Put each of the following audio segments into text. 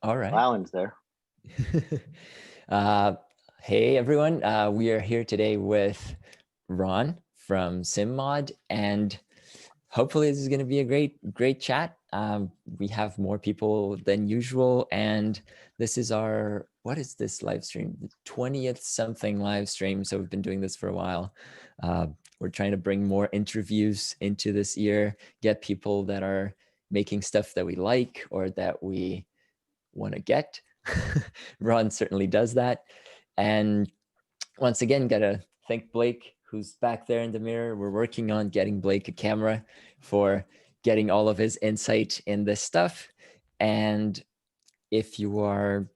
All right. Alan's there. Hey, everyone. We are here today with Ron from SIMMOD, and hopefully this is going to be a great chat. We have more people than usual, and this is our, what is this live stream? The 20th something live stream. So we've been doing this for a while. We're trying to bring more interviews into this year, get people that are making stuff that we like or that we want to get. Ron certainly does that. And once again, gotta thank Blake, who's back there in the mirror. We're working on getting Blake a camera for getting all of his insight in this stuff. And if you are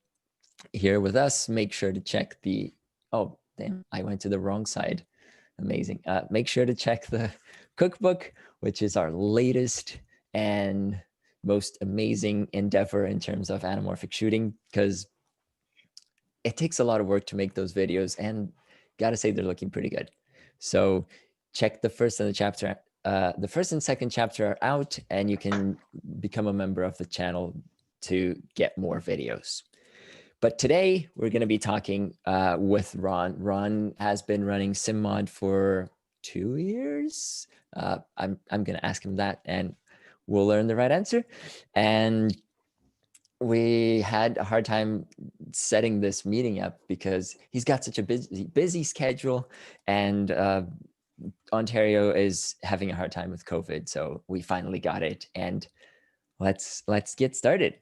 here with us, make sure to check the, oh, damn, I went to the wrong side. Amazing. Make sure to check the cookbook, which is our latest and most amazing endeavor in terms of anamorphic shooting, because it takes a lot of work to make those videos, and gotta say they're looking pretty good. So check the first and second chapter are out, and you can become a member of the channel to get more videos. But today we're going to be talking with Ron. Ron has been running SIMMOD for 2 years. I'm going to ask him that, and we'll learn the right answer. And we had a hard time setting this meeting up because he's got such a busy schedule, and Ontario is having a hard time with COVID. So we finally got it, and let's get started.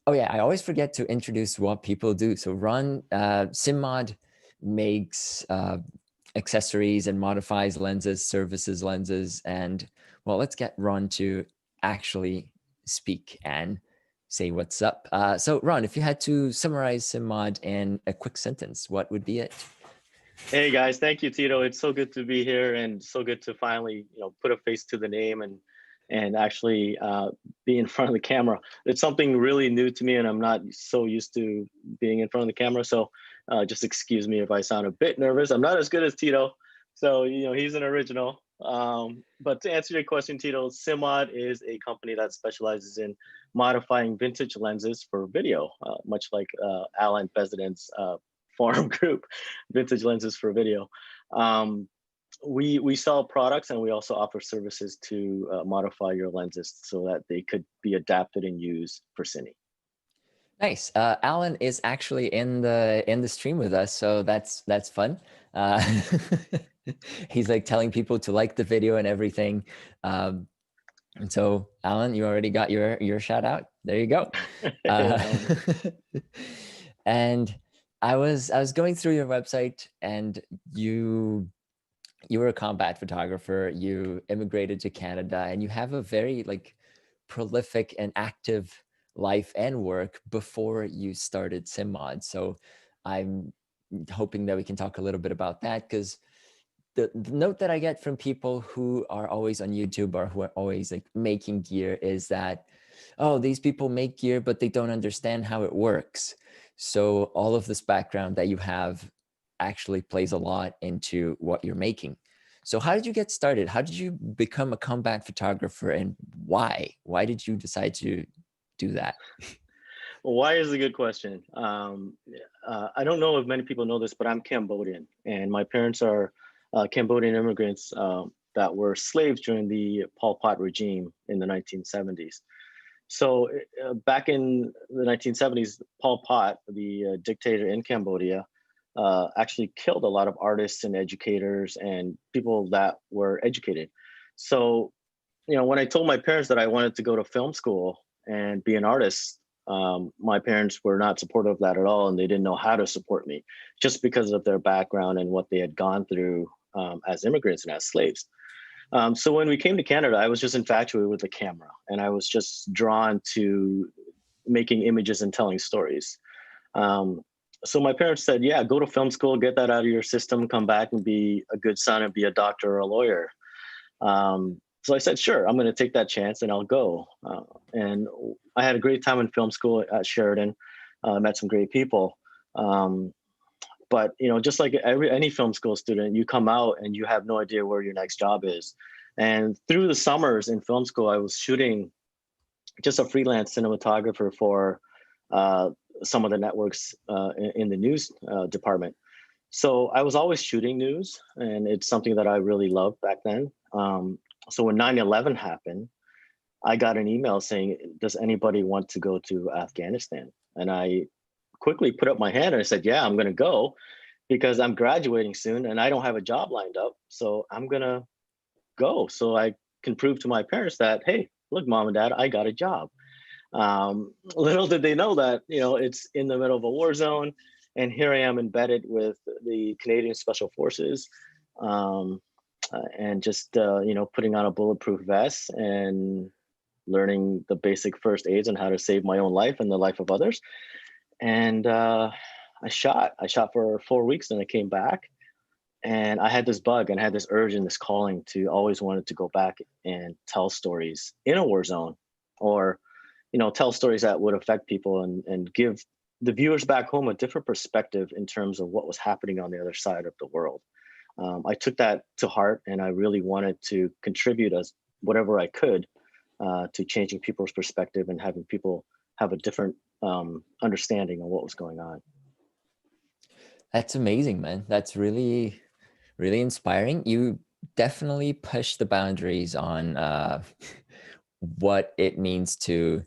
Oh yeah, I always forget to introduce what people do. So Ron, SIMMOD makes accessories and modifies lenses, services lenses, and well, let's get Ron to actually speak and say what's up. So Ron, if you had to summarize SIMMOD in a quick sentence, what would be it? Hey guys, thank you, Tito. It's so good to be here, and so good to finally, put a face to the name and actually be in front of the camera. It's something really new to me, and I'm not so used to being in front of the camera. So just excuse me if I sound a bit nervous. I'm not as good as Tito, so he's an original. But to answer your question, Tito, SIMMOD is a company that specializes in modifying vintage lenses for video, much like Alan Bezdin's forum group, Vintage Lenses for Video. We sell products, and we also offer services to modify your lenses so that they could be adapted and used for cine. Nice. Alan is actually in the stream with us, so that's fun. He's like telling people to like the video and everything. And so, Alan, you already got your shout out. There you go. And I was going through your website, and you were a combat photographer. You immigrated to Canada, and you have a very like prolific and active life and work before you started SIMMOD. So I'm hoping that we can talk a little bit about that, because the note that I get from people who are always on YouTube or who are always like making gear is that, oh, these people make gear, but they don't understand how it works. So all of this background that you have actually plays a lot into what you're making. So how did you get started? How did you become a combat photographer, and why? Why did you decide to do that? Well, why is a good question. I don't know if many people know this, but I'm Cambodian, and my parents are Cambodian immigrants that were slaves during the Pol Pot regime in the 1970s. So back in the 1970s, Pol Pot, the dictator in Cambodia, actually killed a lot of artists and educators and people that were educated. So, when I told my parents that I wanted to go to film school and be an artist, my parents were not supportive of that at all, and they didn't know how to support me just because of their background and what they had gone through as immigrants and as slaves. So when we came to Canada, I was just infatuated with the camera, and I was just drawn to making images and telling stories. So my parents said, yeah, go to film school, get that out of your system, come back and be a good son and be a doctor or a lawyer. So I said, sure, I'm going to take that chance and I'll go. And I had a great time in film school at Sheridan, met some great people. But just like any film school student, you come out and you have no idea where your next job is. And through the summers in film school, I was shooting just a freelance cinematographer for some of the networks in the news department. So I was always shooting news, and it's something that I really loved back then. So when 9/11 happened, I got an email saying, "Does anybody want to go to Afghanistan?" And I quickly put up my hand and I said, "Yeah, I'm going to go because I'm graduating soon and I don't have a job lined up. So I'm going to go so I can prove to my parents that, hey, look, mom and dad, I got a job." Little did they know that, it's in the middle of a war zone. And here I am embedded with the Canadian Special Forces, and just, putting on a bulletproof vest and learning the basic first aids on how to save my own life and the life of others. And I shot for 4 weeks, and I came back, and I had this bug and I had this urge and this calling to always wanted to go back and tell stories in a war zone, or tell stories that would affect people, and give the viewers back home a different perspective in terms of what was happening on the other side of the world. I took that to heart, and I really wanted to contribute as whatever I could to changing people's perspective and having people have a different understanding of what was going on. That's amazing, man. That's really, really inspiring. You definitely push the boundaries on what it means to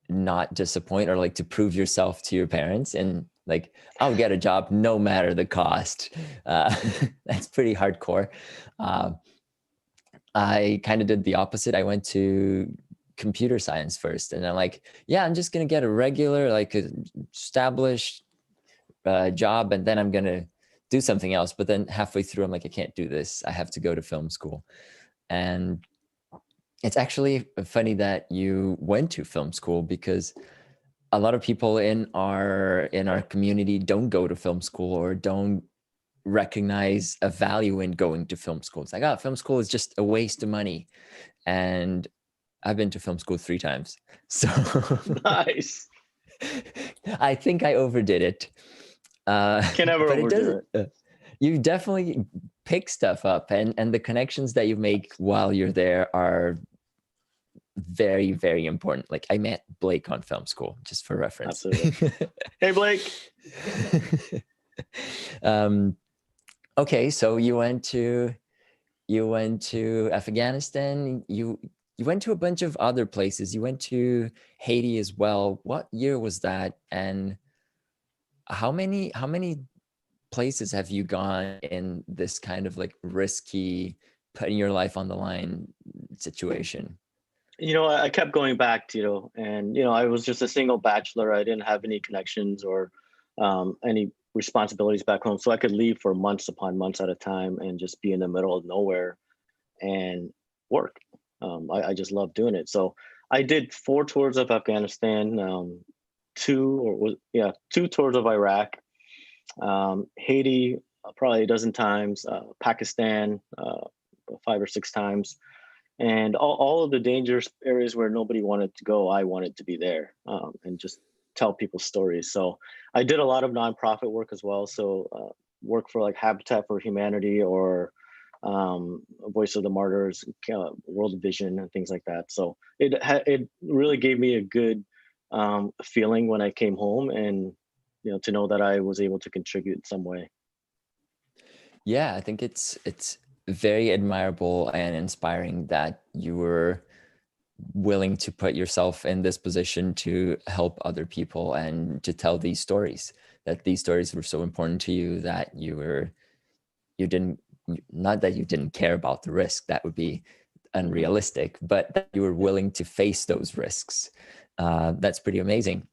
not disappoint, or like to prove yourself to your parents, and like, I'll get a job no matter the cost. Uh, that's pretty hardcore. Uh, I kind of did the opposite. I went to computer science first, and I'm like, yeah, I'm just gonna get a regular, like, established job, and then I'm gonna do something else. But then halfway through, I'm like, I can't do this. I have to go to film school. And it's actually funny that you went to film school, because a lot of people in our community don't go to film school, or don't recognize a value in going to film school. It's like, oh, film school is just a waste of money. And I've been to film school 3 times. So Nice. I think I overdid it. Can never But it overdo does, it. you definitely pick stuff up, and the connections that you make while you're there are very, very important. Like, I met Blake on film school, just for reference. Absolutely. Hey, Blake. um, okay, so you went to Afghanistan. You went to a bunch of other places. You went to Haiti as well. What year was that? And how many places have you gone in this kind of like risky, putting your life on the line situation? I kept going back, and I was just a single bachelor. I didn't have any connections or any responsibilities back home, so I could leave for months upon months at a time and just be in the middle of nowhere and work. I just love doing it. So I did 4 tours of Afghanistan, two tours of Iraq, Haiti probably a dozen times, Pakistan 5 or 6 times, and all of the dangerous areas where nobody wanted to go, I wanted to be there, and just tell people stories. So I did a lot of nonprofit work as well. So work for like Habitat for Humanity, or Voice of the Martyrs, World Vision, and things like that. So it really gave me a good feeling when I came home, and to know that I was able to contribute in some way. Yeah, I think it's very admirable and inspiring that you were willing to put yourself in this position to help other people, and to tell these stories, that these stories were so important to you that you didn't, not that you didn't care about the risk, that would be Mhm. unrealistic, but that you were willing to face those risks. That's pretty amazing.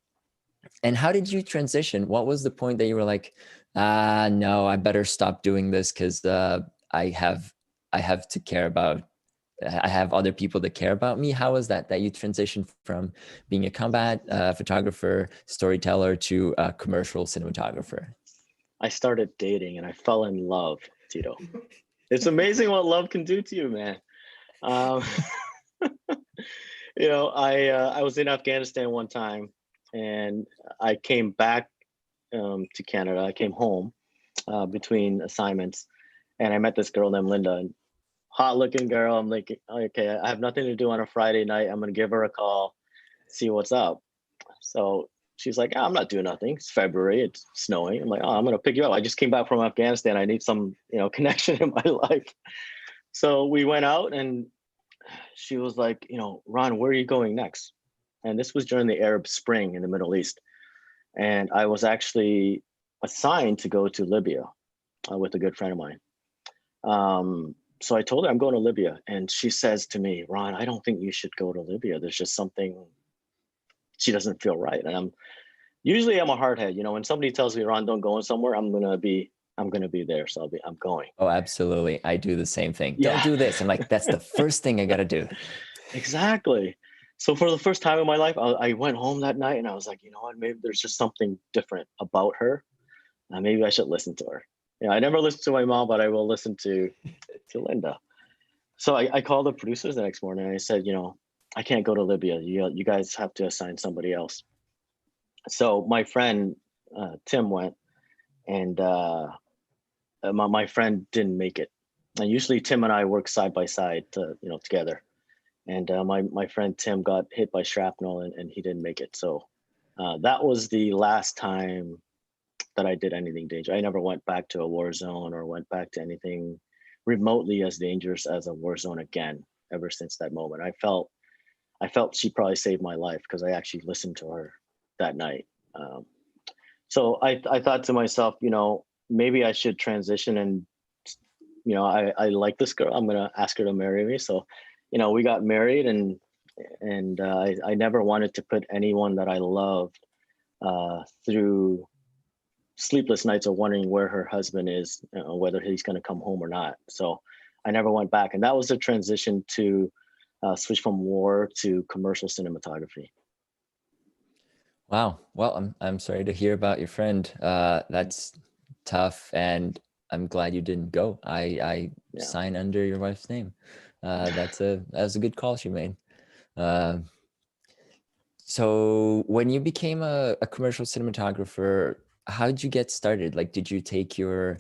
And how did you transition? What was the point that you were like, no, I better stop doing this, because I have I have to care about, I have other people that care about me. How was that you transitioned from being a combat photographer, storyteller, to a commercial cinematographer? I started dating and I fell in love, Tito. It's amazing what love can do to you, man. Um, I was in Afghanistan one time, and I came back to Canada. I came home between assignments, and I met this girl named Linda. And hot looking girl. I'm like, okay, I have nothing to do on a Friday night. I'm gonna give her a call, see what's up. So she's like, I'm not doing nothing. It's February. It's snowing. I'm like, oh, I'm gonna pick you up. I just came back from Afghanistan. I need some, connection in my life. So we went out, and she was like, Ron, where are you going next? And this was during the Arab Spring in the Middle East. And I was actually assigned to go to Libya with a good friend of mine. So I told her I'm going to Libya, and she says to me, Ron, I don't think you should go to Libya. There's just something, she doesn't feel right. And I'm a hardhead, when somebody tells me, Ron, don't go somewhere, I'm going to be there. So I'm going. Oh, absolutely. I do the same thing. Yeah. Don't do this. I'm like, that's the first thing I got to do. Exactly. So for the first time in my life, I went home that night, and I was like, you know what, maybe there's just something different about her. Maybe I should listen to her. I never listened to my mom, but I will listen to Linda. So I called the producers the next morning, and I said, I can't go to Libya. You guys have to assign somebody else. So my friend Tim went, and my friend didn't make it. And usually Tim and I work side by side, together. And my friend Tim got hit by shrapnel, and he didn't make it. So that was the last time that I did anything dangerous. I never went back to a war zone or went back to anything remotely as dangerous as a war zone again. Ever since that moment, I felt she probably saved my life, because I actually listened to her that night. So I thought to myself, maybe I should transition, and I like this girl. I'm gonna ask her to marry me. So, we got married, and I never wanted to put anyone that I loved through sleepless nights of wondering where her husband is, whether he's going to come home or not. So I never went back. And that was the transition to switch from war to commercial cinematography. Wow. Well, I'm sorry to hear about your friend. That's tough, and I'm glad you didn't go. I sign under your wife's name. That was a good call she made. So when you became a commercial cinematographer, how did you get started? Like, did you take your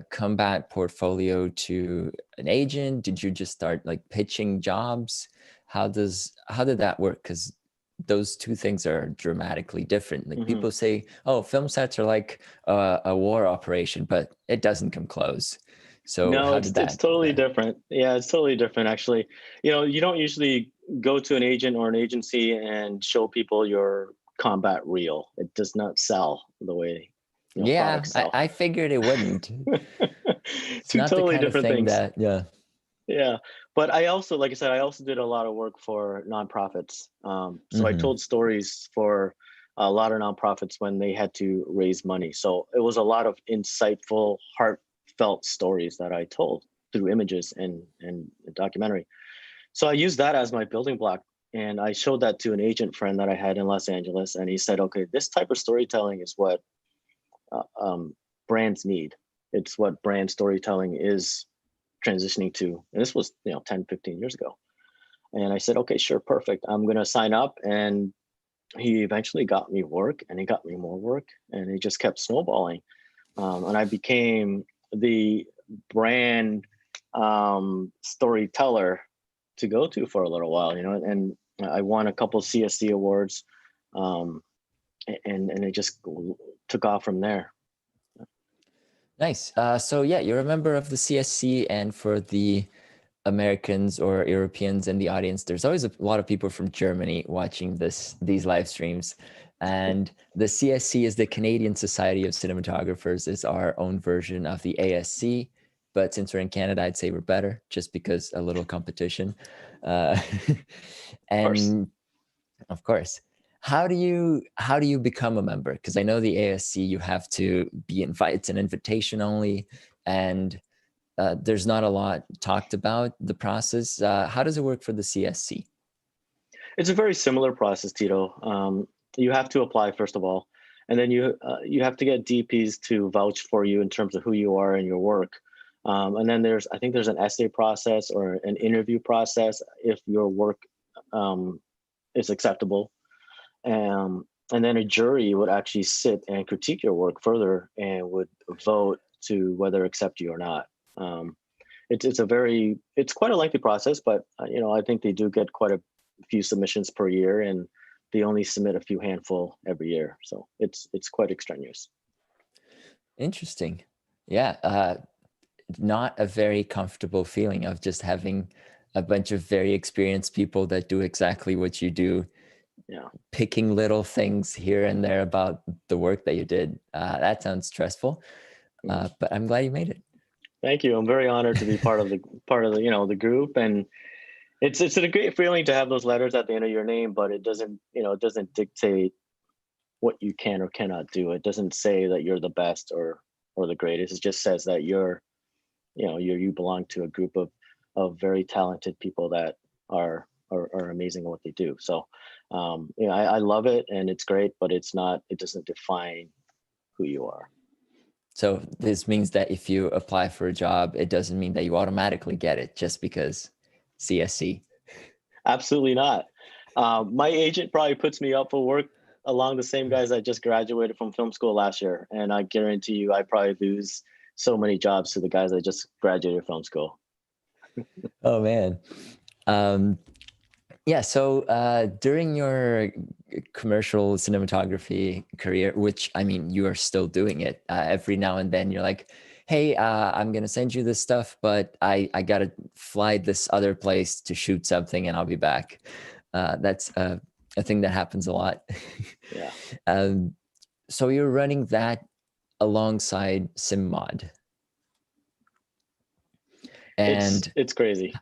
combat portfolio to an agent? Did you just start like pitching jobs? How did that work? Because those two things are dramatically different. Like people say, oh, film sets are like a war operation, but it doesn't come close. So no, it's totally different. Yeah, it's totally different, actually. You don't usually go to an agent or an agency and show people your combat reel. It does not sell the way products sell. I figured it wouldn't. It's Two not totally the kind of different thing things. that, yeah. Yeah. But I also, like I said, I also did a lot of work for nonprofits. So I told stories for a lot of nonprofits when they had to raise money. So it was a lot of insightful, heartfelt stories that I told through images and documentary. So I used that as my building block. And I showed that to an agent friend that I had in Los Angeles. And he said, okay, this type of storytelling is what brands need. It's what brand storytelling is transitioning to. And this was 10, 15 years ago. And I said, okay, sure, perfect, I'm going to sign up. And he eventually got me work, and he got me more work, and it just kept snowballing. And I became the brand storyteller to go to for a little while, and I won a couple of CSC awards, and it just took off from there. Nice. So yeah, you're a member of the CSC, and for the Americans or Europeans in the audience, there's always a lot of people from Germany watching these live streams. And the CSC is the Canadian Society of Cinematographers, is our own version of the ASC. But since we're in Canada, I'd say we're better, just because a little competition. And of course, how do you become a member? Because I know the ASC, you have to be invited. It's an invitation only, and there's not a lot talked about the process. How does it work for the CSC? It's a very similar process, Tito. You have to apply first of all, and then you have to get DPs to vouch for you in terms of who you are and your work. And then I think there's an essay process or an interview process if your work is acceptable. And and then a jury would actually sit and critique your work further and would vote to whether accept you or not. Um, it's quite a lengthy process, but I think they do get quite a few submissions per year, and they only submit a few handful every year, so it's quite extraneous. Interesting. Yeah. Not a very comfortable feeling of just having a bunch of very experienced people that do exactly what you do, Yeah. picking little things here and there about the work that you did. That sounds stressful, Mm. but I'm glad you made it. Thank you. I'm very honored to be part of the the group, and it's a great feeling to have those letters at the end of your name, but it doesn't dictate what you can or cannot do. It doesn't say that you're the best or the greatest. It just says that you belong to a group of very talented people that are amazing at what they do. So I love it, and it's great, but it doesn't define who you are. So this means that if you apply for a job, it doesn't mean that you automatically get it just because CSC. Absolutely not. My agent probably puts me up for work along the same guys that just graduated from film school last year, and I guarantee you, I probably lose so many jobs to the guys that just graduated film school. Oh man. Um, yeah. So during your commercial cinematography career, which I mean, you are still doing it every now and then. You're like, hey, I'm gonna send you this stuff, but I gotta fly this other place to shoot something, and I'll be back. That's a thing that happens a lot. Yeah, um, so you're running that alongside SimMod, it's and it's crazy.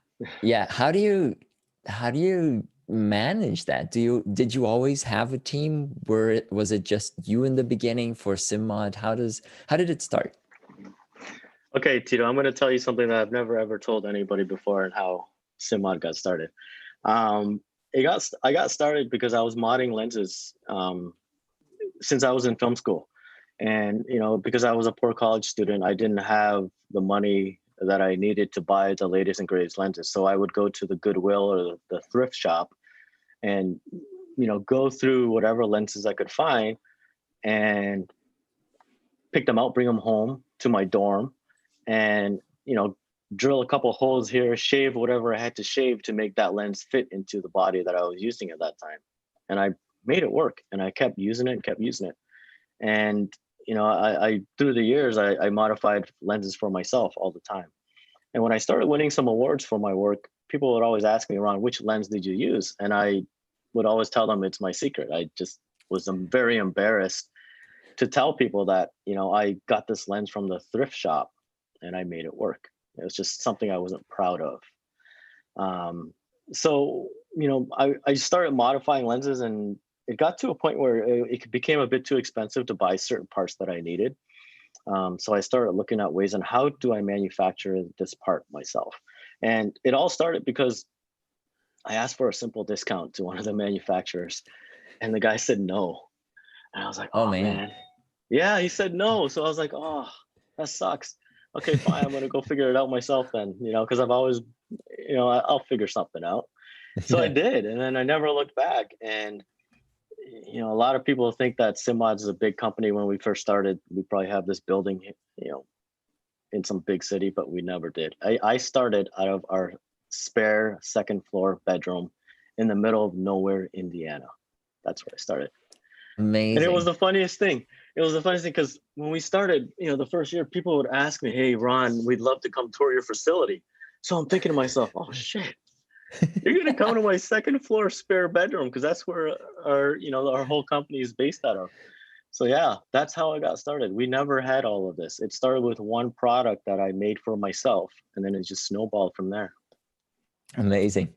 yeah, how do you manage that? Did you always have a team? Was it just you in the beginning for SimMod? How did it start? Okay, Tito, I'm going to tell you something that I've never ever told anybody before, and how SimMod got started. I got started because I was modding lenses since I was in film school, and because I was a poor college student, I didn't have the money that I needed to buy the latest and greatest lenses. So I would go to the Goodwill or the thrift shop and go through whatever lenses I could find and pick them out, bring them home to my dorm, and drill a couple holes here, shave whatever I had to shave to make that lens fit into the body that I was using at that time. And I made it work, and I kept using it and kept using it. And I through the years, I modified lenses for myself all the time. And when I started winning some awards for my work, people would always ask me, Ron, which lens did you use? And I would always tell them it's my secret. I just was very embarrassed to tell people that I got this lens from the thrift shop and I made it work. It was just something I wasn't proud of. Um, so I started modifying lenses, and it got to a point where it became a bit too expensive to buy certain parts that I needed. So I started looking at ways on how do I manufacture this part myself. And it all started because I asked for a simple discount to one of the manufacturers, and the guy said no. And I was like, Oh oh man. man. Yeah, he said no. So I was like, oh, that sucks. Okay, fine. I'm gonna go figure it out myself then, because I've always, I'll figure something out. So I Yeah. did, and then I never looked back. And a lot of people think that SimMods is a big company. When we first started, we probably have this building, you know, in some big city, but we never did. I started out of our spare second floor bedroom in the middle of nowhere, Indiana. That's where I started. And it was Amazing. the funniest thing. It was the funniest thing because when we started, the first year, people would ask me, "Hey, Ron, we'd love to come tour your facility." So I'm thinking to myself, "Oh shit, you're gonna come to my second floor spare bedroom because that's where our whole company is based out of." So yeah, that's how I got started. We never had all of this. It started with one product that I made for myself, and then it just snowballed from there. Amazing.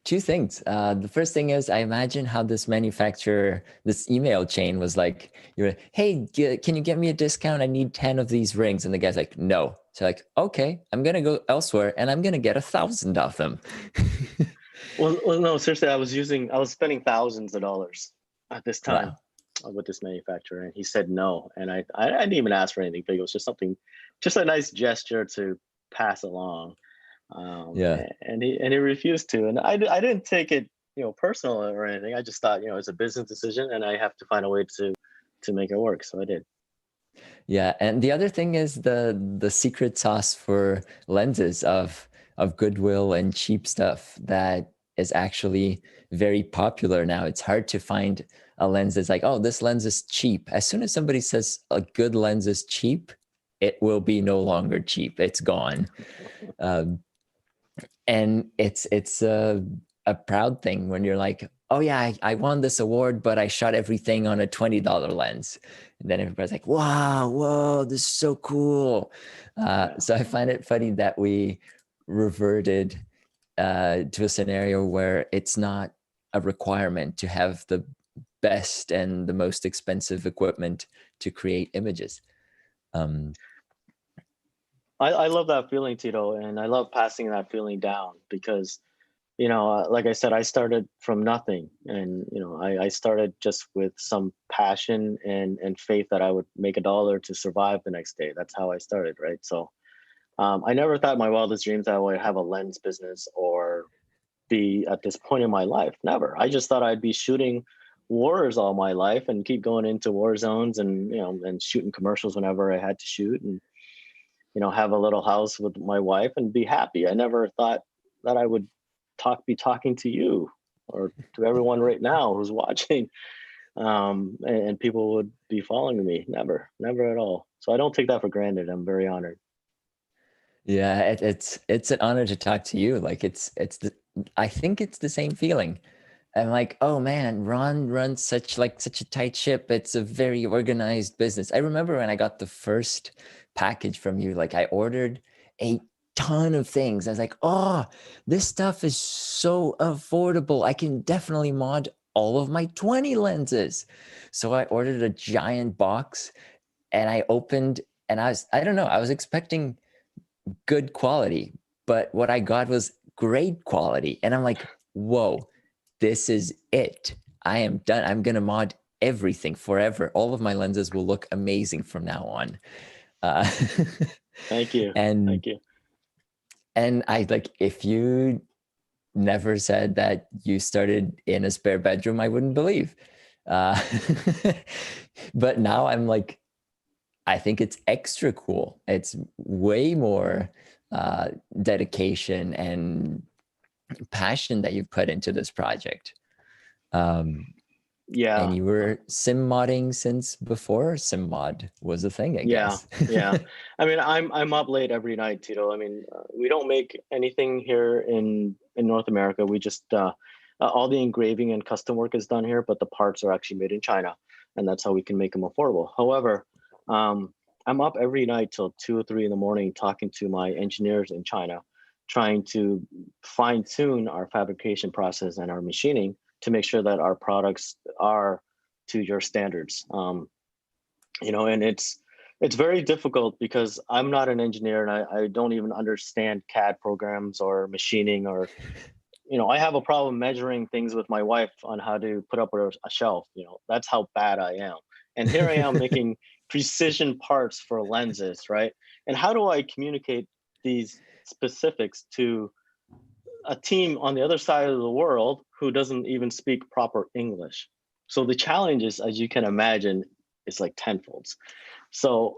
Two things. The first thing is, I imagine how this manufacturer, this email chain was like, you're, hey, can you get me a discount? I need 10 of these rings. And the guy's like, no. So like, okay, I'm going to go elsewhere and I'm going to get 1,000 of them. Well, no, seriously, I was spending thousands of dollars at this time Wow. with this manufacturer, and he said no. And I didn't even ask for anything big. It was just something, just a nice gesture to pass along. Yeah. And he refused to, and I didn't take it personal or anything. I just thought, it's a business decision and I have to find a way to make it work. So I did. Yeah, and the other thing is the secret sauce for lenses of goodwill and cheap stuff that is actually very popular now. It's hard to find a lens that's like, oh, this lens is cheap. As soon as somebody says a good lens is cheap, it will be no longer cheap. It's gone. Um, and it's a proud thing when you're like, oh yeah, I won this award, but I shot everything on a $20 lens. And then everybody's like, wow, whoa, this is so cool. Yeah. So I find it funny that we reverted to a scenario where it's not a requirement to have the best and the most expensive equipment to create images. Um, I love that feeling, Tito, and I love passing that feeling down because, like I said, I started from nothing, and I started just with some passion and faith that I would make a dollar to survive the next day. That's how I started, right? So I never thought in my wildest dreams that I would have a lens business or be at this point in my life. Never. I just thought I'd be shooting wars all my life and keep going into war zones and and shooting commercials whenever I had to shoot and have a little house with my wife and be happy. I never thought that I would be talking to you or to everyone right now who's watching, and people would be following me. Never, never at all. So I don't take that for granted. I'm very honored. Yeah, it's an honor to talk to you. Like I think it's the same feeling. I'm like, oh man, Ron runs such a tight ship. It's a very organized business. I remember when I got the first package from you, like I ordered a ton of things. I was like, oh, this stuff is so affordable. I can definitely mod all of my 20 lenses. So I ordered a giant box and I opened and I don't know, I was expecting good quality, but what I got was great quality. And I'm like, whoa, this is it. I am done. I'm going to mod everything forever. All of my lenses will look amazing from now on. Uh, Thank you. and Thank you. and I like if you never said that you started in a spare bedroom, I wouldn't believe. Uh, but now I'm like, I think it's extra cool. It's way more uh, dedication and passion that you've put into this project. Um, and Yeah. you were sim modding since before SimMod was a thing, I Yeah, guess. yeah. I mean, I'm up late every night, Tito. I mean, we don't make anything here in North America. We just all the engraving and custom work is done here, but the parts are actually made in China, and that's how we can make them affordable. However, I'm up every night till 2 or 3 in the morning talking to my engineers in China, trying to fine tune our fabrication process and our machining to make sure that our products are to your standards. And it's very difficult because I'm not an engineer and I don't even understand CAD programs or machining or I have a problem measuring things with my wife on how to put up a shelf. That's how bad I am. And here I am making precision parts for lenses, right? And how do I communicate these specifics to a team on the other side of the world who doesn't even speak proper English? So the challenges, as you can imagine, is like tenfold. So,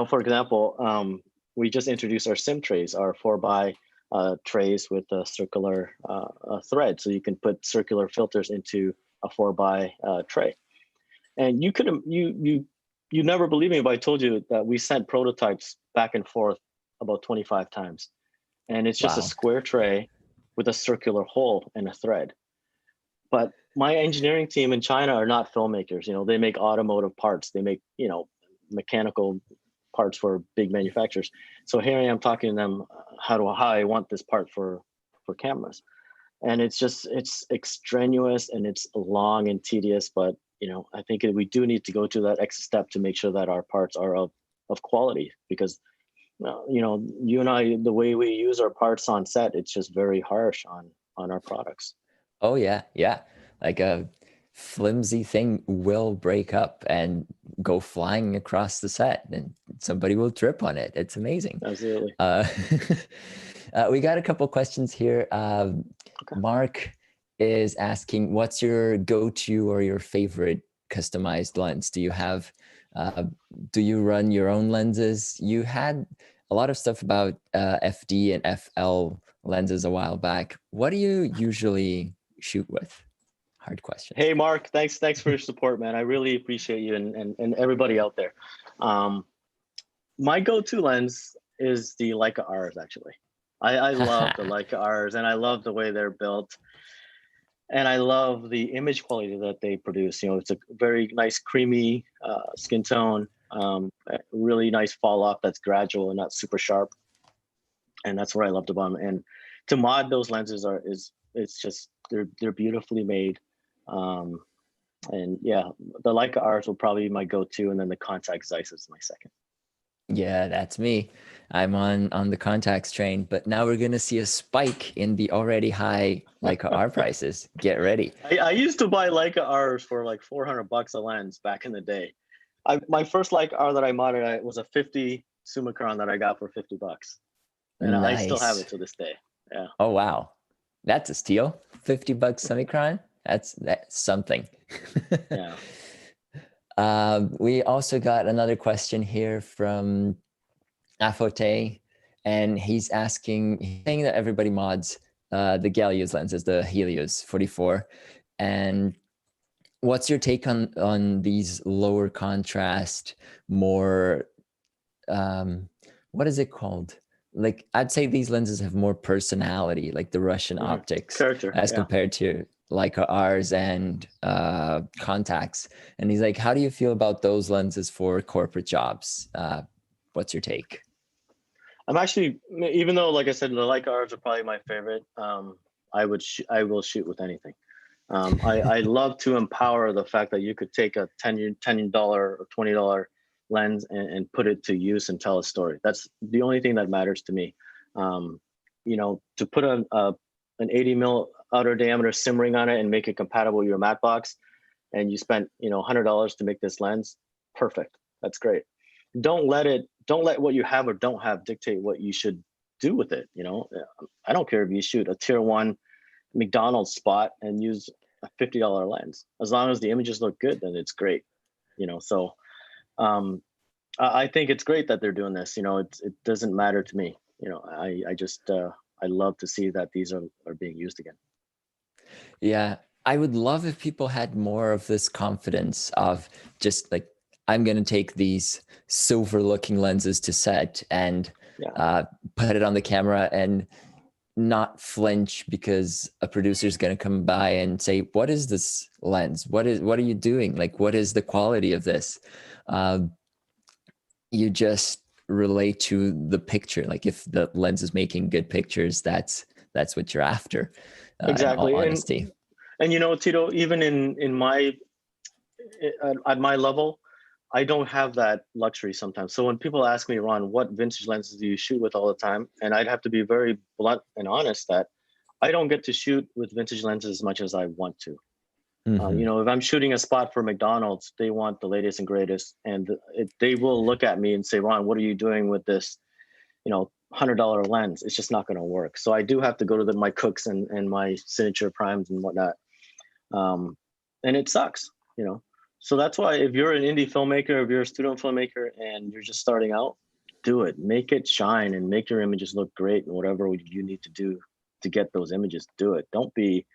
for example, we just introduced our sim trays, our 4x trays with a circular thread. So you can put circular filters into a 4x tray. And you never believe me if I told you that we sent prototypes back and forth about 25 times. And it's just a Wow. square tray with a circular hole and a thread. But my engineering team in China are not filmmakers. They make automotive parts. They make, mechanical parts for big manufacturers. So here I am talking to them how I want this part for cameras. And it's extraneous and it's long and tedious, but I think we do need to go to that extra step to make sure that our parts are of quality because you and I, the way we use our parts on set, it's just very harsh on our products. Oh yeah, yeah. Like a flimsy thing will break up and go flying across the set, and somebody will trip on it. It's amazing. Absolutely. Uh, we got a couple questions here. Okay. Mark is asking, what's your go-to or your favorite customized lens? Do you have, do you run your own lenses? You had a lot of stuff about FD and FL lenses a while back. What do you usually shoot with? Hard questions. Hey, Mark, thanks for your support, man. I really appreciate you and everybody out there. My go-to lens is the Leica R's, actually. I love the Leica R's, and I love the way they're built. And I love the image quality that they produce. You know, it's a very nice creamy skin tone, really nice fall off that's gradual and not super sharp. And that's what I loved about them. And to mod those lenses it's just, they're beautifully made. And yeah, the Leica R's will probably be my go-to, and then the Contax Zeiss is my second. Yeah, that's me. I'm on the contacts train, but now we're gonna see a spike in the already high Leica R prices. Get ready. I used to buy Leica R's for like $400 a lens back in the day. My first Leica R that I modded was a 50 Summicron that I got for $50, and I still have it to this day. Yeah. Oh wow, that's a steal. $50 Summicron. That's something. Yeah. We also got another question here from Afote, and he's saying that everybody mods the Galileo's lenses, the Helios 44. And what's your take on these lower contrast, more, what is it called? Like, I'd say these lenses have more personality, like the Russian optics, character, as compared to Leica R's and contacts. And he's like, how do you feel about those lenses for corporate jobs? What's your take? I'm actually, even though, like I said, the Leica R's are probably my favorite, I will shoot with anything. I love to empower the fact that you could take a $10 or $20 lens and put it to use and tell a story. That's the only thing that matters to me. You know, to put an 80 mil outer diameter sim ring on it and make it compatible with your matte box, and you spent, you know, $100 to make this lens, perfect. That's great. Don't let what you have or don't have dictate what you should do with it. You know, I don't care if you shoot a tier 1 McDonald's spot and use a $50 lens. As long as the images look good, then it's great. You know, so I think it's great that they're doing this. You know, it doesn't matter to me. You know, I just I love to see that these are being used again. Yeah, I would love if people had more of this confidence of just like, I'm going to take these silver looking lenses to set and put it on the camera and not flinch because a producer is going to come by and say, what is this lens? What are you doing? Like, what is the quality of this? You just relate to the picture. Like, if the lens is making good pictures, that's what you're after. Exactly. In all honesty. And you know, Tito, even in my at my level, I don't have that luxury sometimes. So when people ask me, Ron, what vintage lenses do you shoot with all the time? And I'd have to be very blunt and honest that I don't get to shoot with vintage lenses as much as I want to. Mm-hmm. You know, if I'm shooting a spot for McDonald's, they want the latest and greatest, and they will look at me and say, Ron, what are you doing with this, you know, $100 lens? It's just not going to work. So I do have to go to my Cooks and my signature primes and whatnot. And it sucks, you know. So that's why if you're an indie filmmaker, if you're a student filmmaker and you're just starting out, do it. Make it shine and make your images look great, and whatever you need to do to get those images, do it. Don't be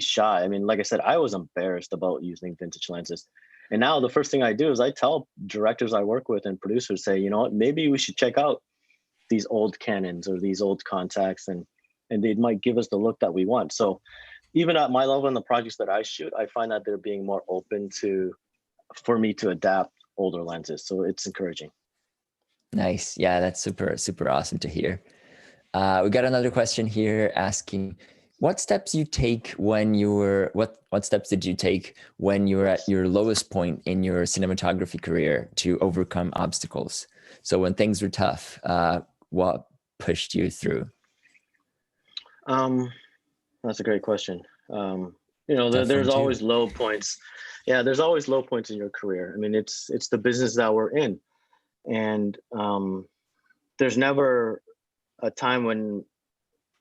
shy. I mean, like I said, I was embarrassed about using vintage lenses. And now the first thing I do is I tell directors I work with and producers, say, you know what, maybe we should check out these old Canons or these old Contacts, and they might give us the look that we want. So even at my level in the projects that I shoot, I find that they're being more open for me to adapt older lenses. So it's encouraging. Nice. Yeah, that's super, super awesome to hear. We got another question here asking, what steps you take when you were, what steps did you take when you were at your lowest point in your cinematography career to overcome obstacles? So when things were tough, what pushed you through? That's a great question. You know, there's always low points. Yeah, there's always low points in your career. I mean, it's the business that we're in, and there's never a time when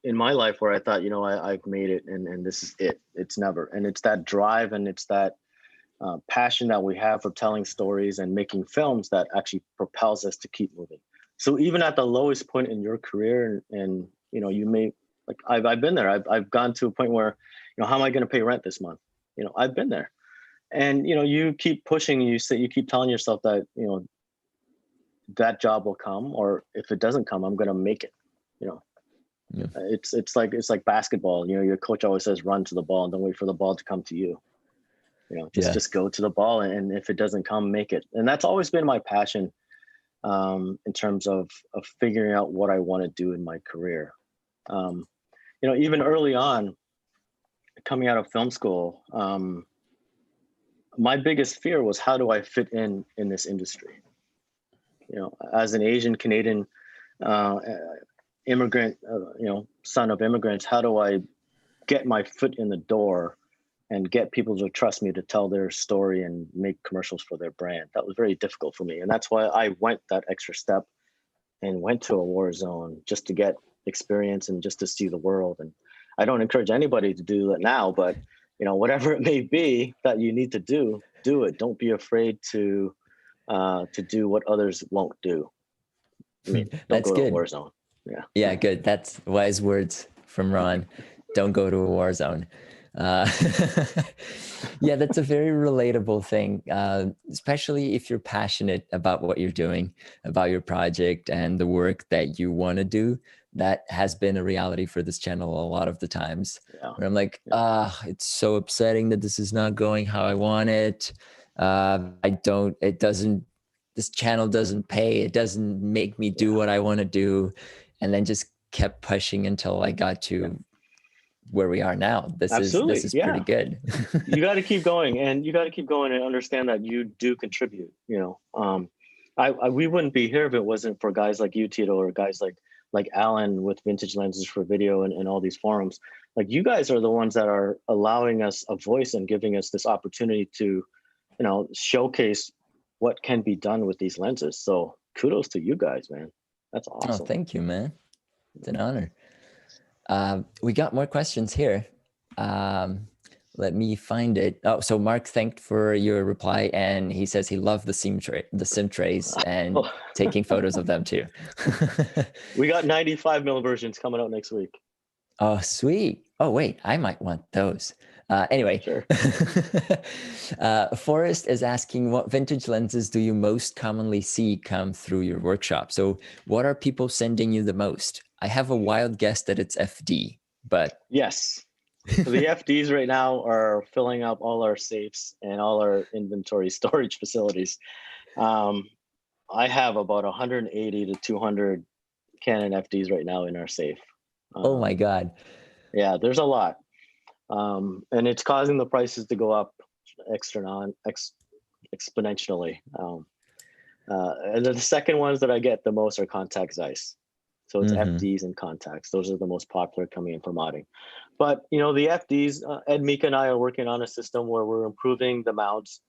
in my life where I thought, I've made it, and this is it. It's never. And it's that drive, and it's that passion that we have for telling stories and making films that actually propels us to keep moving. So even at the lowest point in your career, and you may, like, I've been there. I've gone to a point where, how am I going to pay rent this month? I've been there, and you keep pushing. You keep telling yourself that that job will come, or if it doesn't come, I'm going to make it. Yeah. It's like basketball. Your coach always says, run to the ball and don't wait for the ball to come to you. Just go to the ball, and if it doesn't come, make it. And that's always been my passion, in terms of figuring out what I want to do in my career. Even early on, coming out of film school, my biggest fear was, how do I fit in this industry? As an Asian Canadian immigrant, son of immigrants, how do I get my foot in the door and get people to trust me to tell their story and make commercials for their brand? That was very difficult for me. And that's why I went that extra step and went to a war zone, just to get experience and just to see the world. And I don't encourage anybody to do that now, but whatever it may be that you need to do it. Don't be afraid to do what others won't do. I mean, don't go to a war zone. Yeah, good. That's wise words from Ron. Don't go to a war zone. Yeah, that's a very relatable thing, especially if you're passionate about what you're doing, about your project and the work that you want to do. That has been a reality for this channel a lot of the times, where I'm like, it's so upsetting that this is not going how I want it. This channel doesn't pay. It doesn't make me do what I want to do. And then just kept pushing until I got to where we are now. This is pretty good. You got to keep going, and understand that you do contribute. We wouldn't be here if it wasn't for guys like you, Tito, or guys like Alan with Vintage Lenses for Video and all these forums. Like, you guys are the ones that are allowing us a voice and giving us this opportunity to, showcase what can be done with these lenses. So kudos to you guys, man. That's awesome. Oh, thank you, man. It's an honor. We got more questions here. Let me find it. Oh, so Mark thanked for your reply, and he says he loved the SIM trays and taking photos of them too. We got 95 mil versions coming out next week. Oh, sweet. Oh, wait, I might want those. Anyway, sure. Forrest is asking, what vintage lenses do you most commonly see come through your workshop? So what are people sending you the most? I have a wild guess that it's FD, but... Yes. So the FDs right now are filling up all our safes and all our inventory storage facilities. I have about 180 to 200 Canon FDs right now in our safe. Oh my God. Yeah, there's a lot. And it's causing the prices to go up exponentially. And the second ones that I get the most are contact Zeiss. So it's FDs and contacts. Those are the most popular coming in for modding. But, the FDs, Ed, Mika, and I are working on a system where we're improving the mounts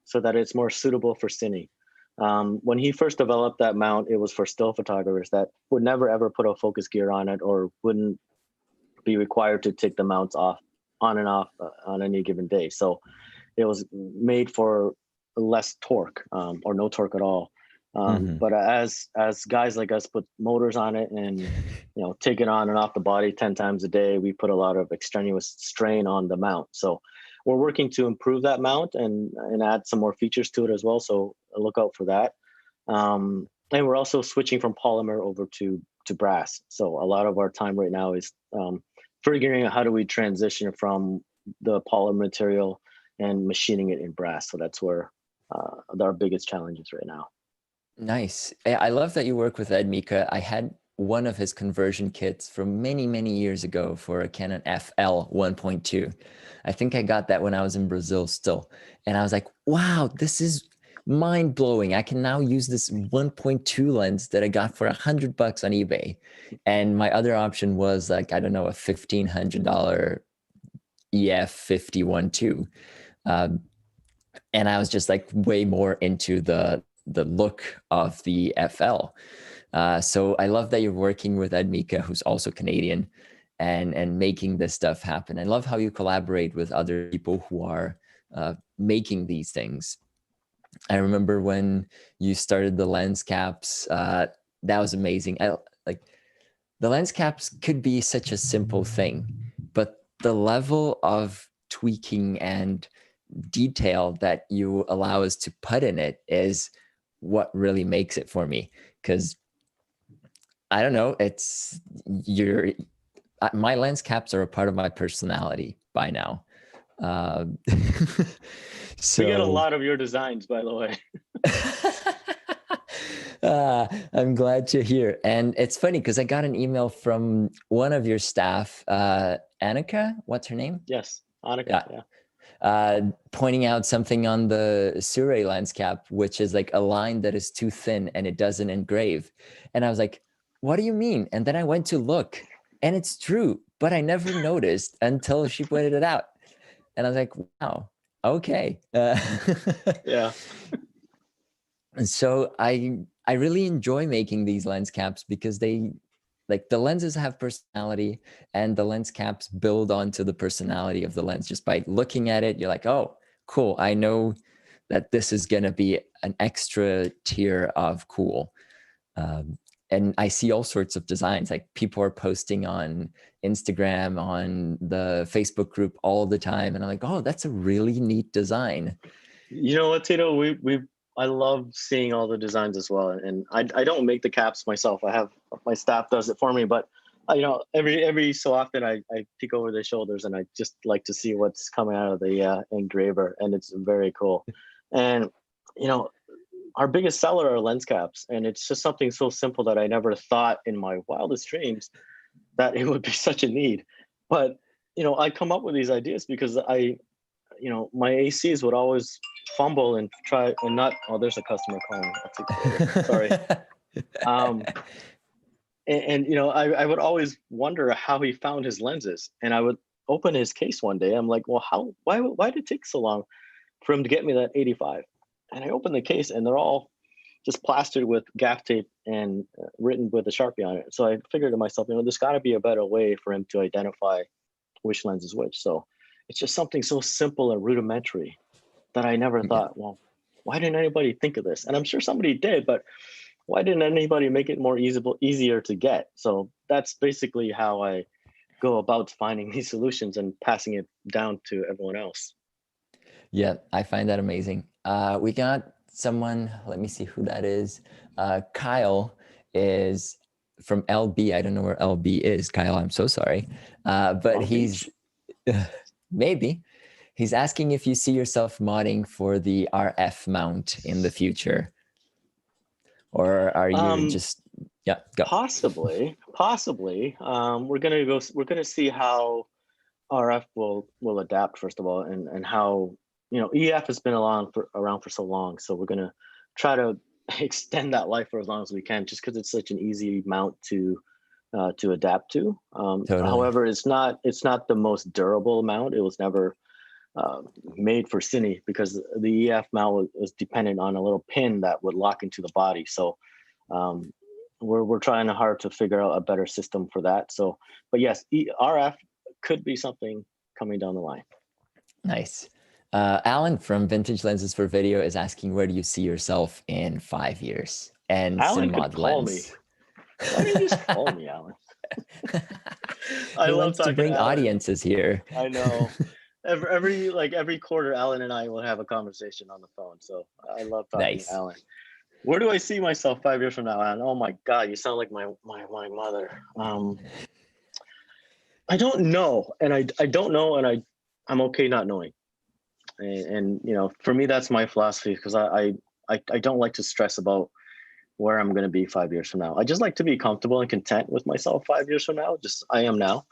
so that it's more suitable for cine. When he first developed that mount, it was for still photographers that would never, ever put a focus gear on it, or wouldn't be required to take the mounts off, on and off on any given day. So it was made for less torque, or no torque at all. But as guys like us put motors on it and take it on and off the body 10 times a day, we put a lot of extraneous strain on the mount. So we're working to improve that mount and add some more features to it as well. So look out for that. And we're also switching from polymer over to brass. So a lot of our time right now is figuring out how do we transition from the polymer material and machining it in brass. So that's where our biggest challenges right now. Nice. I love that you work with Ed, Mika. I had one of his conversion kits from many, many years ago for a Canon FL 1.2. I think I got that when I was in Brazil still. And I was like, wow, this is mind blowing. I can now use this 1.2 lens that I got for $100 on eBay. And my other option was like, I don't know, a $1,500 EF 51.2. And I was just like way more into the look of the FL. So I love that you're working with Ed Mika, who's also Canadian. and making this stuff happen. I love how you collaborate with other people who are making these things. I remember when you started the lens caps, that was amazing. Like the lens caps could be such a simple thing, but the level of tweaking and detail that you allow us to put in it is what really makes it for me. Because I don't know, it's my lens caps are a part of my personality by now. Uh, We get a so lot of your designs, by the way. I'm glad to hear. And it's funny because I got an email from one of your staff, Annika, what's her name? Yes, Annika, Yeah. yeah. Pointing out something on the Sure lens cap, which is like a line that is too thin and it doesn't engrave. And I was like, what do you mean? And then I went to look and it's true, but I never noticed until she pointed it out. And I was like, wow, okay. Yeah. And so I really enjoy making these lens caps because they, like, the lenses have personality and the lens caps build onto the personality of the lens. Just by looking at it, you're like, oh, cool. I know that this is going to be an extra tier of cool. And I see all sorts of designs. Like people are posting on Instagram, on the Facebook group all the time. And I'm like, oh, that's a really neat design. You know what, Tito? I love seeing all the designs as well. And I don't make the caps myself. I have my staff does it for me, but you know, every so often I peek over their shoulders and I just like to see what's coming out of the engraver, and it's very cool. And you know, our biggest seller are lens caps, and it's just something so simple that I never thought in my wildest dreams that it would be such a need. But you know, I come up with these ideas because you know, my ACs would always fumble and try and not. Oh, there's a customer calling. I'll take it later. Sorry. And you know, I would always wonder how he found his lenses, and I would open his case one day. I'm like, well, why did it take so long for him to get me that 85? And I opened the case, and they're all just plastered with gaff tape and written with a Sharpie on it. So I figured to myself, you know, there's got to be a better way for him to identify which lens is which. So it's just something so simple and rudimentary that I never Yeah. thought, well, why didn't anybody think of this? And I'm sure somebody did, but why didn't anybody make it more easier to get? So that's basically how I go about finding these solutions and passing it down to everyone else. Yeah, I find that amazing. We got someone, let me see who that is. Kyle is from LB. I don't know where LB is, Kyle. I'm so sorry. But Long he's, Beach. maybe, he's asking if you see yourself modding for the RF mount in the future. Or are you just, yeah, go. Possibly. We're gonna see how RF will adapt, first of all, and how, you know, EF has been around for so long, so we're gonna try to extend that life for as long as we can, just because it's such an easy mount to adapt to. Totally. However, it's not the most durable mount. It was never made for cine, because the EF mount was dependent on a little pin that would lock into the body. So um, we're trying hard to figure out a better system for that. So, but yes, RF could be something coming down the line. Nice. Alan from Vintage Lenses for Video is asking, where do you see yourself in 5 years? And Alan could SIMMOD call me. Lens. Why don't you just call me, Alan? I He love wants to talking to bring Alan. audiences here. I know. Every quarter, Alan and I will have a conversation on the phone. So I love talking to Nice. Alan. Where do I see myself 5 years from now, Alan? Oh my God, you sound like my mother. I don't know, and I don't know, and I'm okay not knowing. And you know, for me, that's my philosophy, because I don't like to stress about where I'm going to be 5 years from now. I just like to be comfortable and content with myself 5 years from now. Just I am now.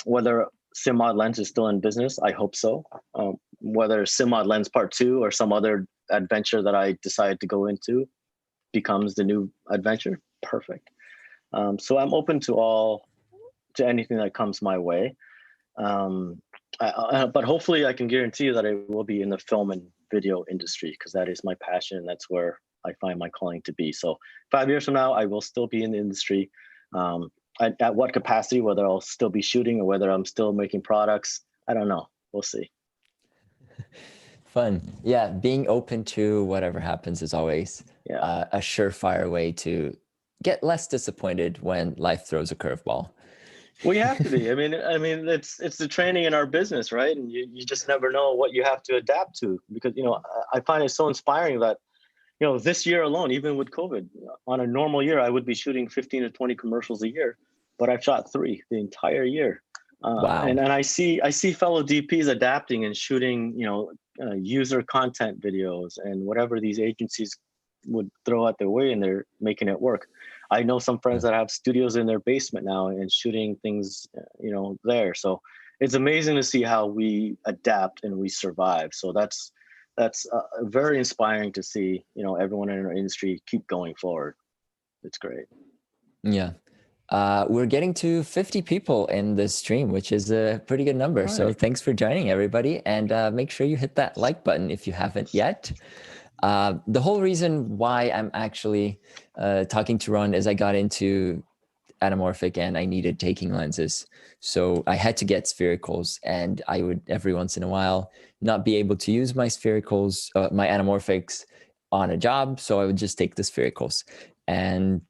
Whether SIMMOD Lens is still in business, I hope so. Whether SIMMOD Lens Part 2 or some other adventure that I decide to go into becomes the new adventure, perfect. So I'm open to anything that comes my way. But hopefully I can guarantee you that I will be in the film and video industry, because that is my passion. That's where I find my calling to be. So 5 years from now, I will still be in the industry. at what capacity, whether I'll still be shooting or whether I'm still making products. I don't know. We'll see. Fun. Yeah, being open to whatever happens is always a surefire way to get less disappointed when life throws a curveball. Well, you have to be. I mean, it's the training in our business, right? And you just never know what you have to adapt to, because I find it so inspiring that this year alone, even with COVID, on a normal year, I would be shooting 15 to 20 commercials a year, but I've shot 3 the entire year. Wow. And I see fellow DPs adapting and shooting, user content videos and whatever these agencies would throw at their way, and they're making it work. I know some friends that have studios in their basement now and shooting things, there. So it's amazing to see how we adapt and we survive. So that's very inspiring to see, everyone in our industry keep going forward. It's great. Yeah. We're getting to 50 people in this stream, which is a pretty good number. Right. So thanks for joining, everybody. And make sure you hit that like button if you haven't yet. The whole reason why I'm actually talking to Ron is I got into anamorphic and I needed taking lenses. So I had to get sphericals, and I would every once in a while not be able to use my sphericals, my anamorphics on a job. So I would just take the sphericals, and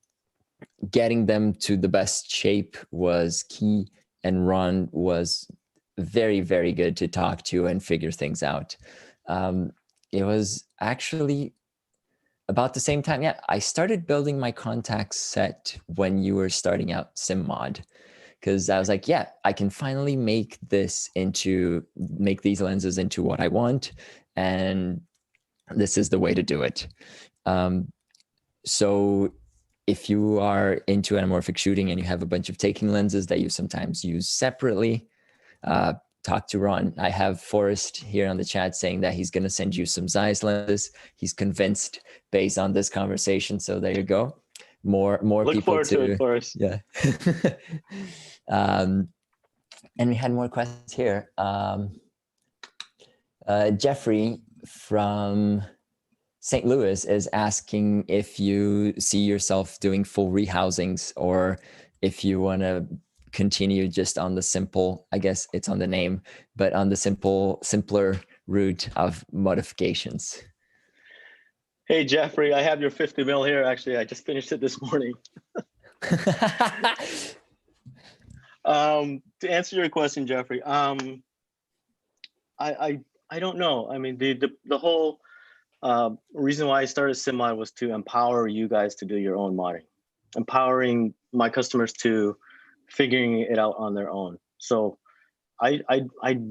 getting them to the best shape was key. And Ron was very, very good to talk to and figure things out. It was actually about the same time. Yeah, I started building my contact set when you were starting out SIMMOD, because I was like, yeah, I can finally make these lenses into what I want, and this is the way to do it. So if you are into anamorphic shooting and you have a bunch of taking lenses that you sometimes use separately, talk to Ron. I have Forrest here on the chat saying that he's going to send you some Zeiss lenses. He's convinced based on this conversation. So there you go. More Look people forward to it, Forrest. Yeah. And we had more questions here. Jeffrey from St. Louis is asking if you see yourself doing full rehousings, or if you want to continue just on the simple, I guess it's on the name, but on the simpler route of modifications. Hey, Jeffrey, I have your 50 mil here. Actually, I just finished it this morning. To answer your question, Jeffrey, I don't know. I mean, the whole reason why I started SIMMOD was to empower you guys to do your own modding, empowering my customers to figuring it out on their own. So I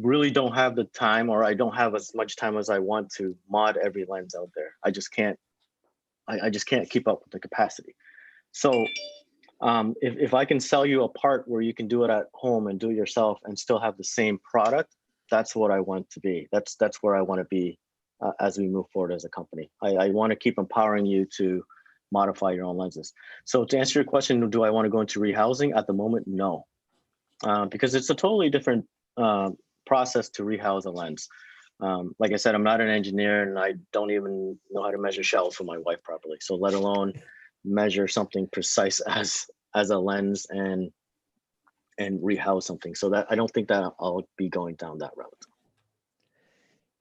really don't have the time, or I don't have as much time as I want to mod every lens out there. I just can't keep up with the capacity. So if I can sell you a part where you can do it at home and do it yourself and still have the same product, that's what I want to be. That's where I want to be as we move forward as a company. I want to keep empowering you to modify your own lenses. So to answer your question, do I want to go into rehousing? At the moment, no, because it's a totally different process to rehouse a lens. Like I said, I'm not an engineer, and I don't even know how to measure shells for my wife properly. So let alone measure something precise as a lens and rehouse something. So that I don't think that I'll be going down that route.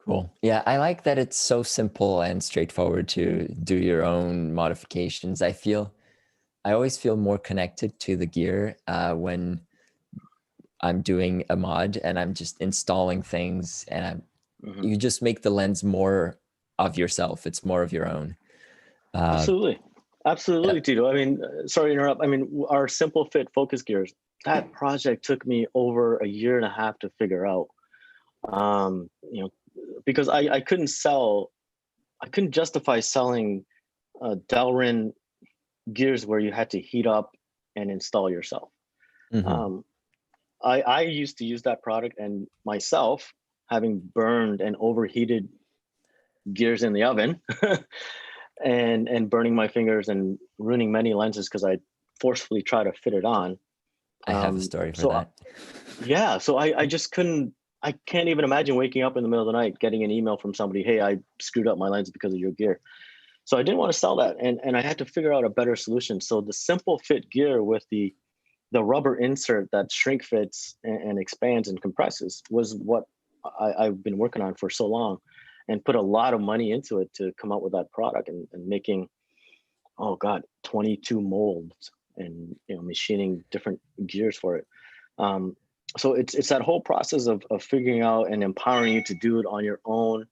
Cool. Yeah, I like that it's so simple and straightforward to do your own modifications. I always feel more connected to the gear when I'm doing a mod and I'm just installing things, and you just make the lens more of yourself. It's more of your own. Absolutely, Tito. I mean, sorry to interrupt. I mean, our simple fit focus gears, that project took me over a year and a half to figure out. Because I couldn't justify selling Delrin gears where you had to heat up and install yourself. I used to use that product, and myself, having burned and overheated gears in the oven and burning my fingers and ruining many lenses because I forcefully try to fit it on. I have a story for that. Yeah, so I just couldn't. I can't even imagine waking up in the middle of the night getting an email from somebody, hey, I screwed up my lens because of your gear. So I didn't want to sell that. And I had to figure out a better solution. So the simple fit gear with the the rubber insert that shrink fits and expands and compresses was what I've been working on for so long, and put a lot of money into it to come up with that product, and making, oh God, 22 molds, and machining different gears for it. So it's that whole process of figuring out and empowering you to do it on your own,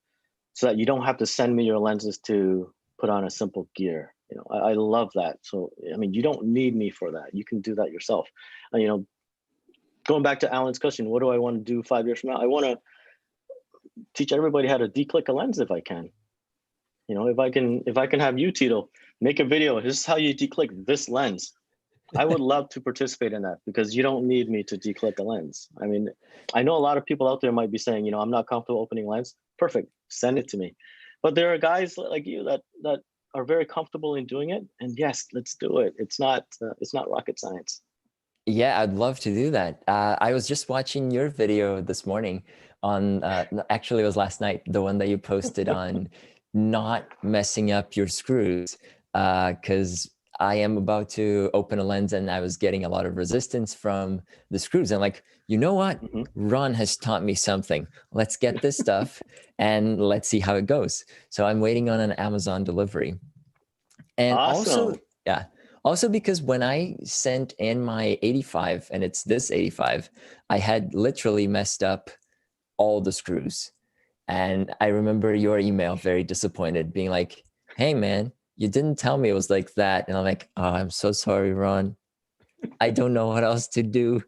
so that you don't have to send me your lenses to put on a simple gear. I love that. So I mean, you don't need me for that. You can do that yourself. Going back to Alan's question, what do I want to do 5 years from now? I want to teach everybody how to declick a lens if I can. If I can have you, Tito, make a video. This is how you declick this lens. I would love to participate in that, because you don't need me to declick a lens. I mean, I know a lot of people out there might be saying, I'm not comfortable opening lens. Perfect, send it to me. But there are guys like you that are very comfortable in doing it. And yes, let's do it. It's not rocket science. Yeah, I'd love to do that. I was just watching your video this morning on, actually it was last night, the one that you posted on not messing up your screws, because I am about to open a lens and I was getting a lot of resistance from the screws. And like, you know what? Ron has taught me something. Let's get this stuff and let's see how it goes. So I'm waiting on an Amazon delivery. And Awesome. also because when I sent in my 85, and it's this 85, I had literally messed up all the screws. And I remember your email, very disappointed, being like, hey man, you didn't tell me it was like that. And I'm like, oh, I'm so sorry, Ron. I don't know what else to do.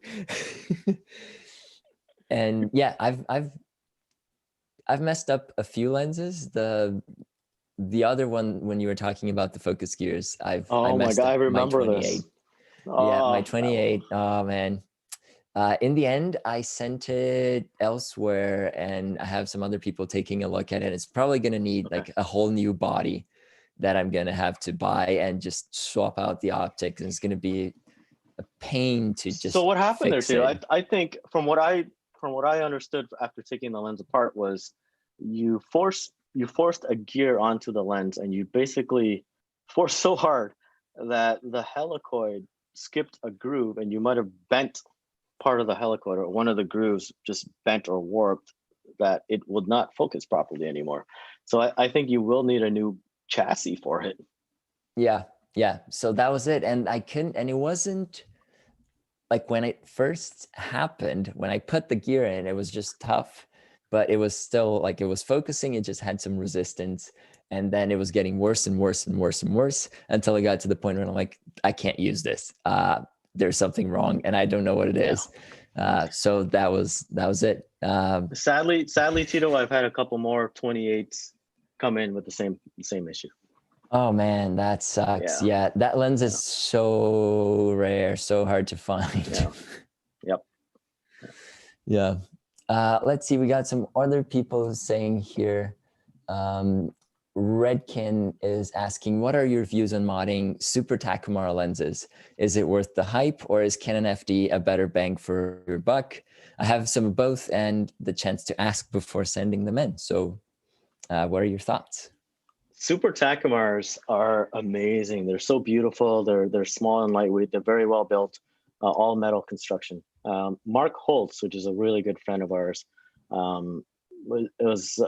And yeah, I've messed up a few lenses. The other one, when you were talking about the focus gears, I Oh my messed God, up I my remember 28. this. Yeah, my Oh, 28. Oh man. In the end, I sent it elsewhere, and I have some other people taking a look at it. It's probably going to need okay. like a whole new body that I'm going to have to buy and just swap out the optics. And it's going to be a pain to So just what happened there, fix Tito? it. I think from what I understood after taking the lens apart was you forced a gear onto the lens, and you basically forced so hard that the helicoid skipped a groove, and you might have bent part of the helicoid, or one of the grooves just bent or warped, that it would not focus properly anymore. So I think you will need a new chassis for it. Yeah. So that was it. And I couldn't, and it wasn't like when it first happened, when I put the gear in, it was just tough, but it was still like, it was focusing. It just had some resistance. And then it was getting worse and worse and worse and worse until it got to the point where I'm like, I can't use this. There's something wrong and I don't know what it is. So that was it. Sadly, Tito, I've had a couple more 28s come in with the same issue. Oh man, that sucks. Yeah, that lens is so rare, so hard to find. Yep. Yeah. Let's see, we got some other people saying here. Redkin is asking, what are your views on modding super Takumar lenses? Is it worth the hype, or is Canon FD a better bang for your buck? I have some of both and the chance to ask before sending them in. So what are your thoughts? Super Takumars are amazing. They're so beautiful. They're small and lightweight. They're very well built, all metal construction. Mark Holtz, which is a really good friend of ours,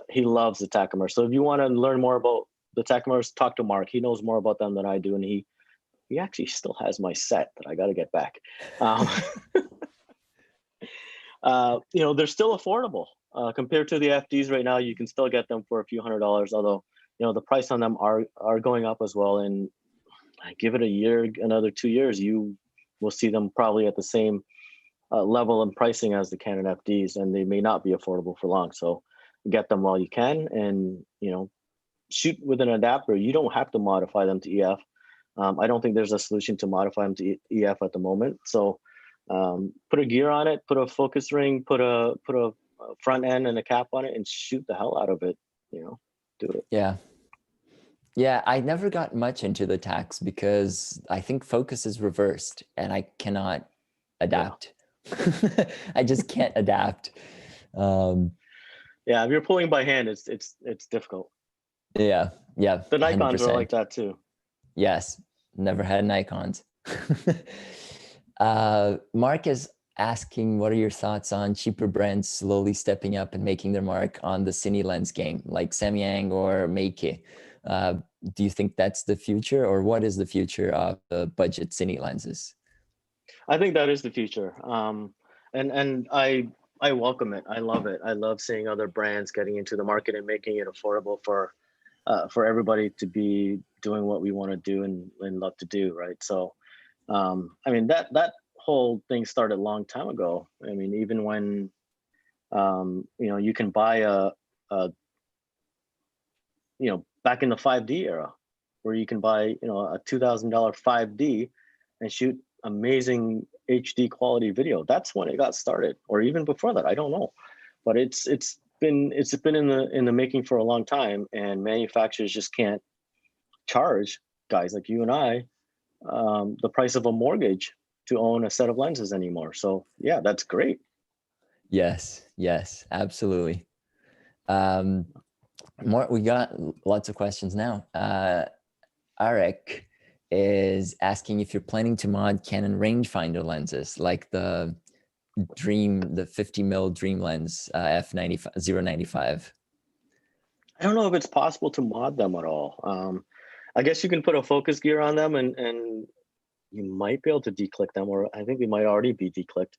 he loves the Takumar. So if you want to learn more about the Takumars, talk to Mark. He knows more about them than I do, and he actually still has my set that I got to get back. They're still affordable compared to the FDs right now. You can still get them for a few $100s, although the price on them are going up as well. And I give it a year, another 2 years, you will see them probably at the same level and pricing as the Canon FDs, and they may not be affordable for long. So get them while you can, and shoot with an adapter. You don't have to modify them to EF. I don't think there's a solution to modify them to EF at the moment. So put a gear on it, put a focus ring, put a front end and a cap on it, and shoot the hell out of it. Do it. Yeah, I never got much into the tax because I think focus is reversed and I cannot adapt. Yeah. I just can't adapt. If you're pulling by hand, it's difficult. Yeah. The Nikons 100%. Are like that too. Yes, never had Nikons. Mark is asking, what are your thoughts on cheaper brands slowly stepping up and making their mark on the cine lens game, like Samyang or Meike? Do you think that's the future, or what is the future of the budget cine lenses? I think that is the future. And I welcome it. I love it. I love seeing other brands getting into the market and making it affordable for everybody to be doing what we want to do and love to do, right? So, I mean that whole thing started a long time ago. I mean, even when you know, you can buy a you know, back in the 5D era, where you can buy, you know, a $2,000 5D and shoot amazing HD quality video. That's when it got started, or even before that. I don't know, but it's been in the making for a long time, and manufacturers just can't charge guys like you and I the price of a mortgage to own a set of lenses anymore. So yeah, that's great. Yes, yes, absolutely. Um, More, we got lots of questions now. Arik is asking if you're planning to mod Canon rangefinder lenses, like the 50 mil Dream lens f90 095. I don't know if it's possible to mod them at all. I guess you can put a focus gear on them, and you might be able to declick them, or I think they might already be declicked.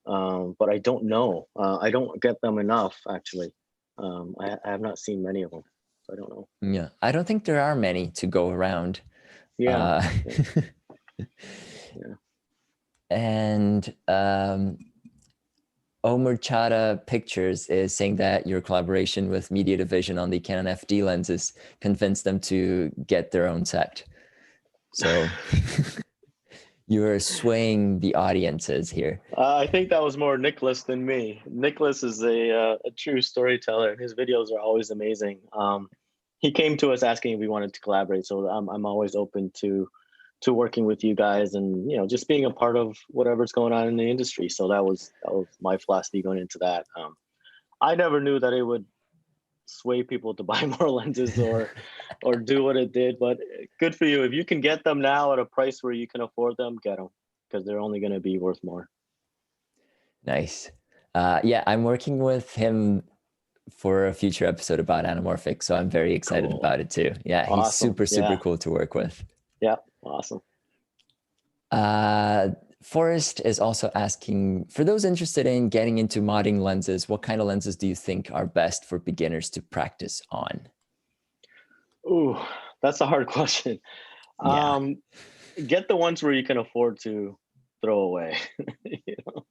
But I don't know. I don't get them enough, actually. I have not seen many of them, so I don't know. Yeah, I don't think there are many to go around. Yeah, Uh, yeah, yeah. and Omer Chada Pictures is saying that your collaboration with Media Division on the Canon FD lenses convinced them to get their own set. So you're swaying the audiences here. I think that was more Nicholas than me. Nicholas is a true storyteller, and his videos are always amazing. He came to us asking if we wanted to collaborate, so I'm always open to working with you guys, and you know, just being a part of whatever's going on in the industry. So that was my philosophy going into that. I never knew that it would sway people to buy more lenses or do what it did, but good for you. If you can get them now at a price where you can afford them, get them, because they're only going to be worth more. Nice. Yeah, I'm working with him for a future episode about Anamorphic, so I'm very excited Cool. about it too. Yeah, he's Awesome. super Yeah. cool to work with. Yeah. Awesome. Forrest is also asking, for those interested in getting into modding lenses, what kind of lenses do you think are best for beginners to practice on? Ooh, that's a hard question. Yeah. Get the ones where you can afford to throw away. You know?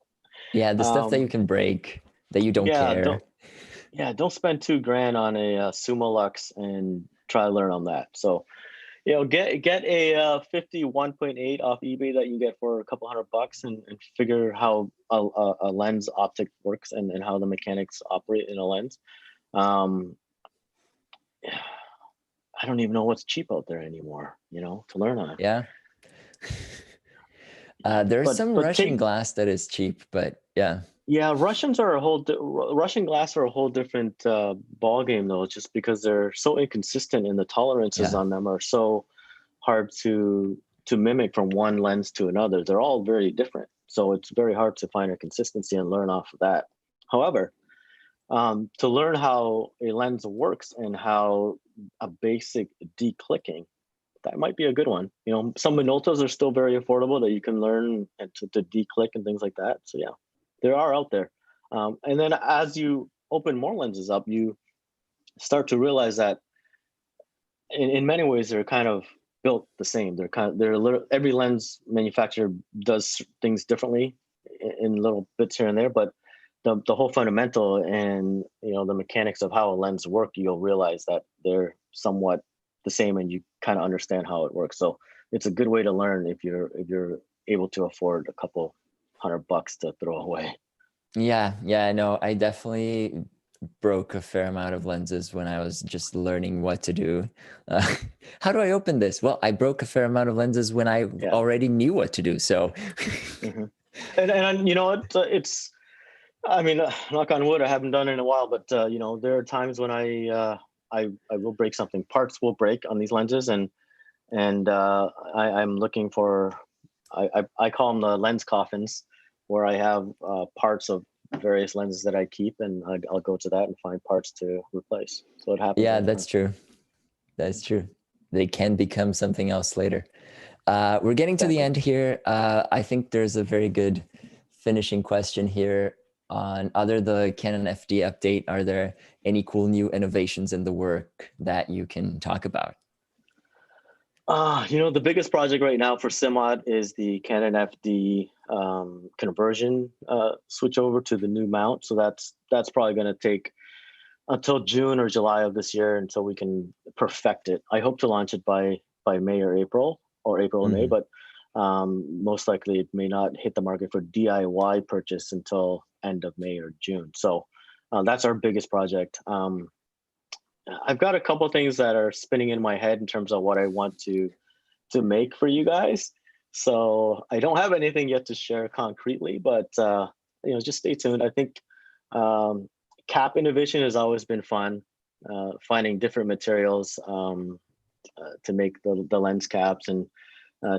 Yeah, the stuff that you can break, that you don't Yeah, care. don't spend $2,000 on a Sumo Lux and try to learn on that. So, you know, get a 50 1.8 off eBay that you get for a couple $100 and figure how a lens optic works and how the mechanics operate in a lens. Um, I don't even know what's cheap out there anymore, you know, to learn on it. Yeah. There's some But Russian take glass that is cheap, but yeah. Yeah, Russian glass are a whole different ball game though, just because they're so inconsistent and the tolerances Yeah. on them are so hard to mimic from one lens to another. They're all very different, so it's very hard to find a consistency and learn off of that. However, to learn how a lens works and how a basic declicking, that might be a good one. You know, some Minoltas are still very affordable that you can learn and to declick and things like that. So yeah, there are out there. And then as you open more lenses up, you start to realize that in many ways they're kind of built the same. Every lens manufacturer does things differently in little bits here and there, but the whole fundamental and, you know, the mechanics of how a lens work, you'll realize that they're somewhat the same, and you kind of understand how it works. So it's a good way to learn if you're able to afford a couple $100 to throw away. Yeah, no, I definitely broke a fair amount of lenses when I was just learning what to do. How do I open this? Well, I broke a fair amount of lenses when I Yeah. already knew what to do. So, Mm-hmm. And you know, it's I mean, knock on wood, I haven't done it in a while, but you know, there are times when I will break something. Parts will break on these lenses, and I'm looking for I call them the lens coffins, where I have parts of various lenses that I keep, and I'll go to that and find parts to replace. So it happens Yeah, all the that's time. true. That's true. They can become something else later. We're getting to the end here. I think there's a very good finishing question here on other the Canon FD update. Are there any cool new innovations in the work that you can talk about? The biggest project right now for SIMMOD is the Canon FD conversion switch over to the new mount. So that's probably going to take until June or July of this year until we can perfect it. I hope to launch it by May or April or May, but most likely it may not hit the market for DIY purchase until end of May or June. So that's our biggest project. I've got a couple things that are spinning in my head in terms of what I want to make for you guys. So I don't have anything yet to share concretely, but just stay tuned. I think cap innovation has always been fun. Finding different materials to make the lens caps and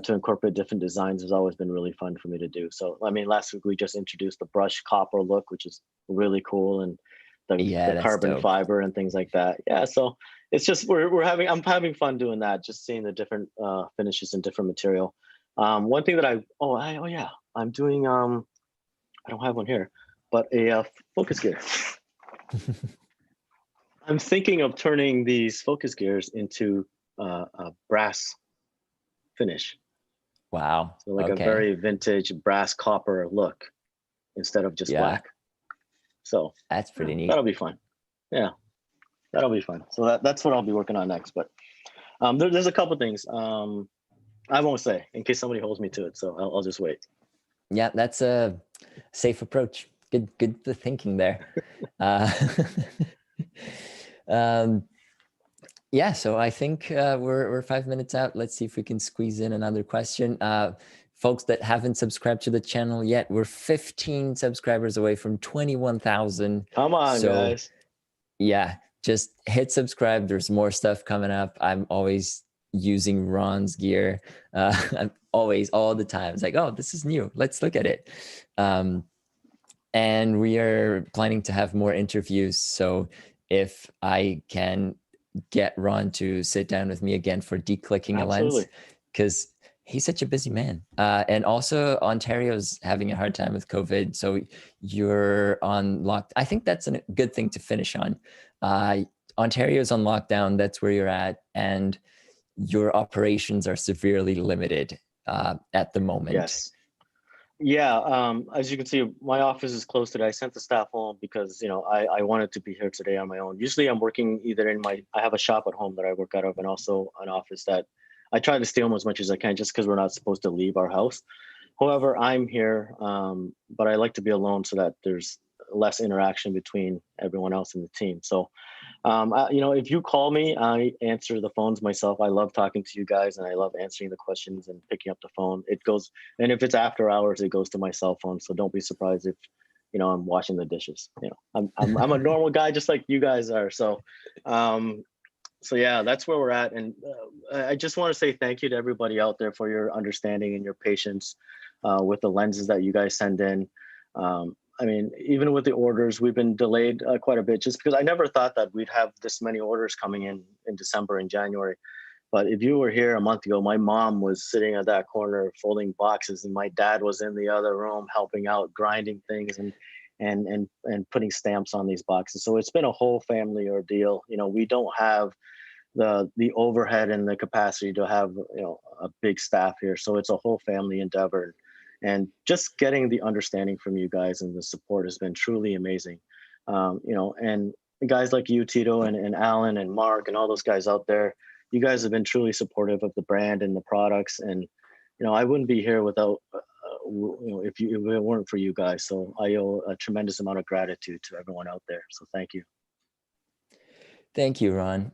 to incorporate different designs has always been really fun for me to do. So, I mean, last week we just introduced the brush copper look, which is really cool, and the carbon dope. fiber and things like that. Yeah, so it's just I'm having fun doing that, just seeing the different finishes and different material. One thing that I'm doing. I don't have one here, but a focus gear. I'm thinking of turning these focus gears into a brass finish. Wow. So like a very vintage brass copper look instead of just black. So that's pretty neat. That'll be fun. Yeah, that'll be fun. So that's what I'll be working on next. But there's a couple things I won't say in case somebody holds me to it. So I'll just wait. Yeah, that's a safe approach. Good thinking there. Yeah, so I think we're 5 minutes out. Let's see if we can squeeze in another question. Folks that haven't subscribed to the channel yet, we're 15 subscribers away from 21,000. Come on, guys. Yeah, just hit subscribe. There's more stuff coming up. I'm always using Ron's gear. I'm always, all the time. It's like, oh, this is new. Let's look at it. And we are planning to have more interviews. So if I can get Ron to sit down with me again for declicking a lens, because he's such a busy man. And also Ontario's having a hard time with COVID. So you're on lockdown. I think that's a good thing to finish on. Ontario's on lockdown. That's where you're at. And your operations are severely limited at the moment. Yes. Yeah. As you can see, my office is closed today. I sent the staff home because, I wanted to be here today on my own. Usually I'm working either I have a shop at home that I work out of, and also an office that I try to stay home as much as I can just because we're not supposed to leave our house. However, I'm here, but I like to be alone so that there's less interaction between everyone else in the team. So, if you call me, I answer the phones myself. I love talking to you guys, and I love answering the questions and picking up the phone. And if it's after hours, it goes to my cell phone. So don't be surprised if, I'm washing the dishes. I'm a normal guy, just like you guys are. So, yeah, that's where we're at. And I just want to say thank you to everybody out there for your understanding and your patience with the lenses that you guys send in. I mean, even with the orders, we've been delayed quite a bit just because I never thought that we'd have this many orders coming in December and January. But if you were here a month ago, my mom was sitting at that corner folding boxes, and my dad was in the other room helping out, grinding things and putting stamps on these boxes. So it's been a whole family ordeal. We don't have the overhead and the capacity to have a big staff here. So it's a whole family endeavor. And just getting the understanding from you guys and the support has been truly amazing. And guys like you, Tito, and Alan and Mark and all those guys out there, you guys have been truly supportive of the brand and the products. And, I wouldn't be here without, if it weren't for you guys. So I owe a tremendous amount of gratitude to everyone out there. So thank you. Thank you, Ron.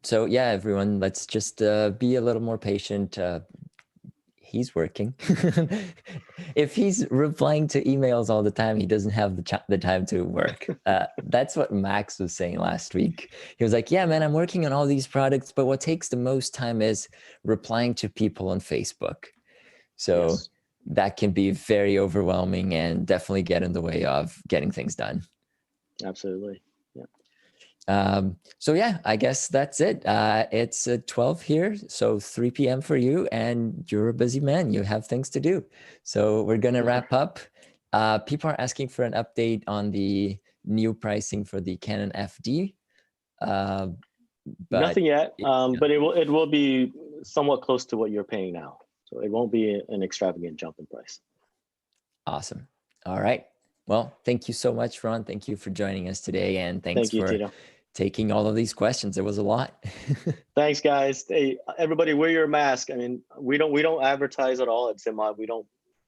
So yeah, everyone, let's just be a little more patient. He's working. If he's replying to emails all the time, he doesn't have the time to work. That's what Max was saying last week. He was like, yeah, man, I'm working on all these products, but what takes the most time is replying to people on Facebook. So Yes. that can be very overwhelming and definitely get in the way of getting things done. Absolutely. So yeah, I guess that's it. It's 12 here, so 3 p.m. for you, and you're a busy man. You have things to do. So we're gonna wrap up. People are asking for an update on the new pricing for the Canon FD. But Nothing yet, yeah, but it will be somewhat close to what you're paying now. So it won't be an extravagant jump in price. awesome. All right. Well, thank you so much, Ron. Thank you for joining us today, and thanks Thank you, for Tito. taking all of these questions. It was a lot. Thanks, guys. Hey, everybody, wear your mask. I mean, we don't advertise at all at SIMMOD. We don't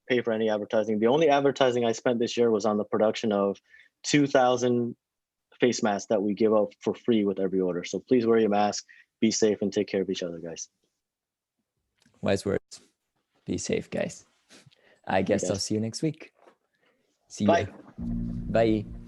pay for any advertising. The only advertising I spent this year was on the production of 2,000 face masks that we give out for free with every order. So please wear your mask, be safe, and take care of each other, guys. Wise words. Be safe, guys. I guess I'll see you next week. See ya. Bye. Bye.